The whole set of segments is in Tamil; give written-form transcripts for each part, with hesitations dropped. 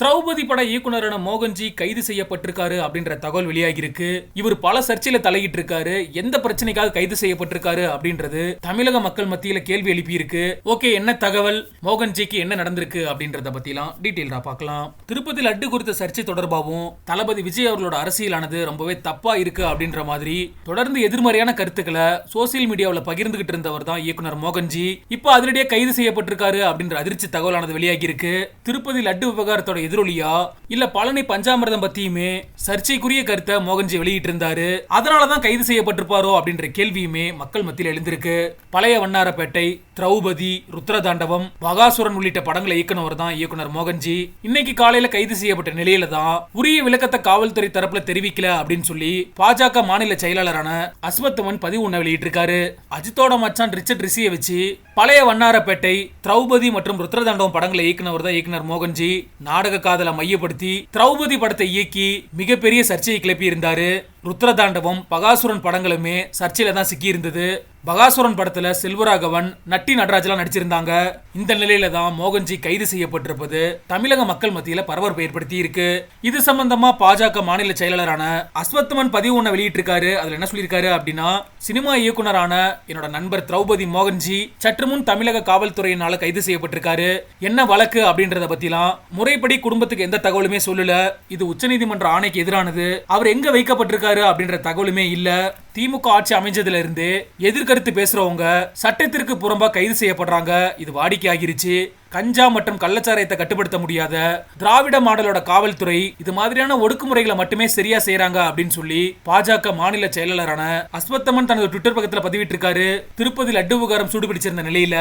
திரௌபதி பட இயக்குனரான மோகன்ஜி கைது செய்யப்பட்டிருக்காரு அப்படின்ற தகவல் வெளியாகி இருக்கு. இவர் பல சர்ச்சையில தலையிட்டு இருக்காரு. எந்த பிரச்சனைக்காக கைது செய்யப்பட்டிருக்காரு அப்படின்றது தமிழக மக்கள் மத்தியில கேள்வி எழுப்பி இருக்கு. ஓகே, என்ன தகவல், மோகன்ஜிக்கு என்ன நடந்திருக்கு அப்படின்றத பத்திலாம் டீட்டெயிலா பார்க்கலாம். திருப்பதி லட்டு குறித்த சர்ச்சை தொடர்பாகவும் தளபதி விஜய் அவர்களோட அரசியலானது ரொம்பவே தப்பா இருக்கு அப்படின்ற மாதிரி தொடர்ந்து எதிர்மறையான கருத்துக்களை சோசியல் மீடியாவில் பகிர்ந்துகிட்டு இருந்தவர் தான் இயக்குனர் மோகன்ஜி. இப்போ அதிரடியே கைது செய்யப்பட்டிருக்காரு அப்படின்ற அதிர்ச்சி தகவலானது வெளியாகி இருக்கு. திருப்பதி லட்டு விவகாரத்தோட எதிரொலியா இல்ல பழனி பஞ்சாமிர்தம் பத்தியுமே சர்ச்சைக்குரிய கருத்தை மோகன்ஜி வெளியிட்டு இருந்தாரு. அதனாலதான் கைது செய்யப்பட்டிருப்பாரோ அப்படின்ற கேள்வியுமே மக்கள் மத்தியில் எழுந்திருக்கு. பழைய வண்ணாரப்பேட்டை, திரௌபதி, ருத்ரதாண்டவம், பகாசுரன் உள்ளிட்ட படங்களை இயக்குனவர் தான் இயக்குனர் மோகன்ஜி. இன்னைக்கு காலையில கைது செய்யப்பட்ட நிலையில தான் உரிய விளக்கத்தை காவல்துறை தரப்புல தெரிவிக்கல அப்படின்னு சொல்லி பாஜக மாநில செயலாளரான அஸ்வத்மன் பதிவு ஒண்ண வெளியிட்டிருக்காரு. அஜித்தோட மச்சான் ரிச்சர்ட் ரிஷியை வச்சு பழைய வண்ணாரப்பேட்டை, திரௌபதி மற்றும் ருத்ரதாண்டவம் படங்களை இயக்குனவர் தான் இயக்குனர் மோகன்ஜி. நாடக காதலை மையப்படுத்தி திரௌபதி படத்தை இயக்கி மிகப்பெரிய சர்ச்சையை கிளப்பி இருந்தாரு. ருத்ரதாண்டவம், பகாசுரன் படங்களுமே சர்ச்சையில தான் சிக்கி இருந்தது. பகாசுரன் படத்துல செல்வராகவன், நட்டி நடராஜெல்லாம் நடிச்சிருந்தாங்க. இந்த நிலையில தான் மோகன்ஜி கைது செய்யப்பட்டிருப்பது தமிழக மக்கள் மத்தியில பரபரப்பு ஏற்படுத்தி இருக்கு. இது சம்பந்தமா பாஜக மாநில செயலாளரான அஸ்வத்மன் பதிவு ஒண்ண வெளியிட்டிருக்காரு. அதுல என்ன சொல்லியிருக்காரு அப்படின்னா, சினிமா இயக்குனரான என்னோட நண்பர் திரௌபதி மோகன்ஜி சற்று முன் தமிழக காவல்துறையினால கைது செய்யப்பட்டிருக்காரு. என்ன வழக்கு அப்படின்றத பத்திலாம் முறைப்படி குடும்பத்துக்கு எந்த தகவலுமே சொல்லல. இது உச்சநீதிமன்ற ஆணைக்கு எதிரானது. அவர் எங்க வைக்கப்பட்டிருக்காரு அப்படின்ற தகவலுமே இல்ல. திமுக ஆட்சி அமைஞ்சதுல இருந்து எதிர்கருத்து பேசுறவங்க சட்டத்திற்கு புறம்பா கைது செய்யப்படுறாங்க. இது வாடிக்கையாகிருச்சு. கஞ்சா மற்றும் கள்ளச்சாராயத்தை கட்டுப்படுத்த முடியாத திராவிட மாடலோட காவல்துறை இது மாதிரியான ஒடுக்குமுறைகளை மட்டுமே சரியா செய்யறாங்க அப்படின்னு சொல்லி பாஜக மாநில செயலாளரான அஸ்வத்மன் தனது ட்விட்டர் பக்கத்துல பதிவிட்டிருக்காரு. திருப்பதி லட்டு விவகாரம் சூடுபிடிச்சிருந்த நிலையில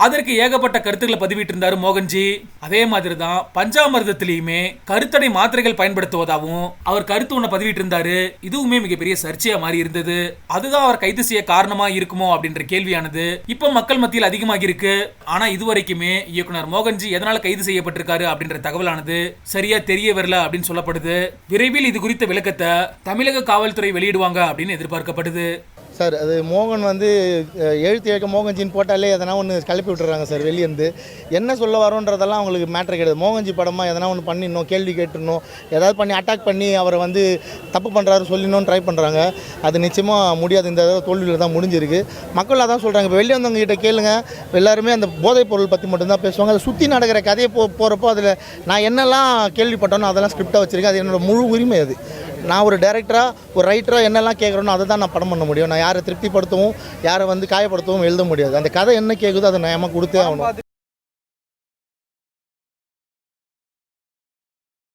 அதற்கு ஏகப்பட்ட கருத்துக்களை பதிவிட்டு இருந்தாரு மோகன்ஜி. அதே மாதிரிதான் பஞ்சாமிர்தத்திலயுமே கருத்தடை மாத்திரைகள் பயன்படுத்துவதாகவும் அவர் கருத்து ஒண்ண பதிவிட்டு இருந்தாரு. இதுவுமே மிகப்பெரிய சர்ச்சையா மாறி இருந்தது. அதுதான் அவர் கைது செய்ய காரணமா இருக்குமோ அப்படின்ற கேள்வியானது இப்ப மக்கள் மத்தியில் அதிகமாகி இருக்கு. ஆனா இதுவரைக்குமே இயக்குனர் மோகன்ஜி எதனால கைது செய்யப்பட்டிருக்காரு அப்படின்ற தகவலானது சரியா தெரிய வரல அப்படின்னு சொல்லப்படுது. விரைவில் இது குறித்த விளக்கத்தை தமிழக காவல்துறை வெளியிடுவாங்க அப்படின்னு எதிர்பார்க்கப்படுது. சார், அது மோகன் வந்து எழுத்து இயக்க மோகன்ஜின்னு போட்டாலே எதனா ஒன்று கிளப்பி விட்டுறாங்க சார். வெளியேருந்து என்ன சொல்ல வரோன்றதெல்லாம் அவங்களுக்கு மேட்ரு கிடையாது. மோகன்ஜி படமாக எதனா ஒன்று பண்ணிடணும், கேள்வி கேட்டுடணும், ஏதாவது பண்ணி அட்டாக் பண்ணி அவரை வந்து தப்பு பண்ணுறாரு சொல்லிடணும்னு ட்ரை பண்ணுறாங்க. அது நிச்சயமாக முடியாது. இந்த தோல்வியில் தான் முடிஞ்சிருக்கு. மக்கள் அதான் சொல்கிறாங்க. இப்போ வெளியே வந்தவங்க கிட்ட கேளுங்க, எல்லாருமே அந்த போதைப் பொருள் பற்றி மட்டும்தான் பேசுவாங்க. அதை சுற்றி நடக்கிற கதையை போகிறப்போ அதில் நான் என்னெல்லாம் கேள்விப்பட்டோனோ அதெல்லாம் ஸ்கிரிப்டாக வச்சுருக்கேன். அது என்னோடய முழு உரிமை. அது நான் ஒரு டைரக்டராக, ஒரு ரைட்டராக என்னெல்லாம் கேட்குறேனோ அதை தான் நான் படம் பண்ண முடியும். நான் யாரை திருப்திப்படுத்தவும் யாரை வந்து காயப்படுத்தவும் எழுத முடியாது. அந்த கதை என்ன கேட்குதோ அதை நான் கொடுத்தே ஆகணும்.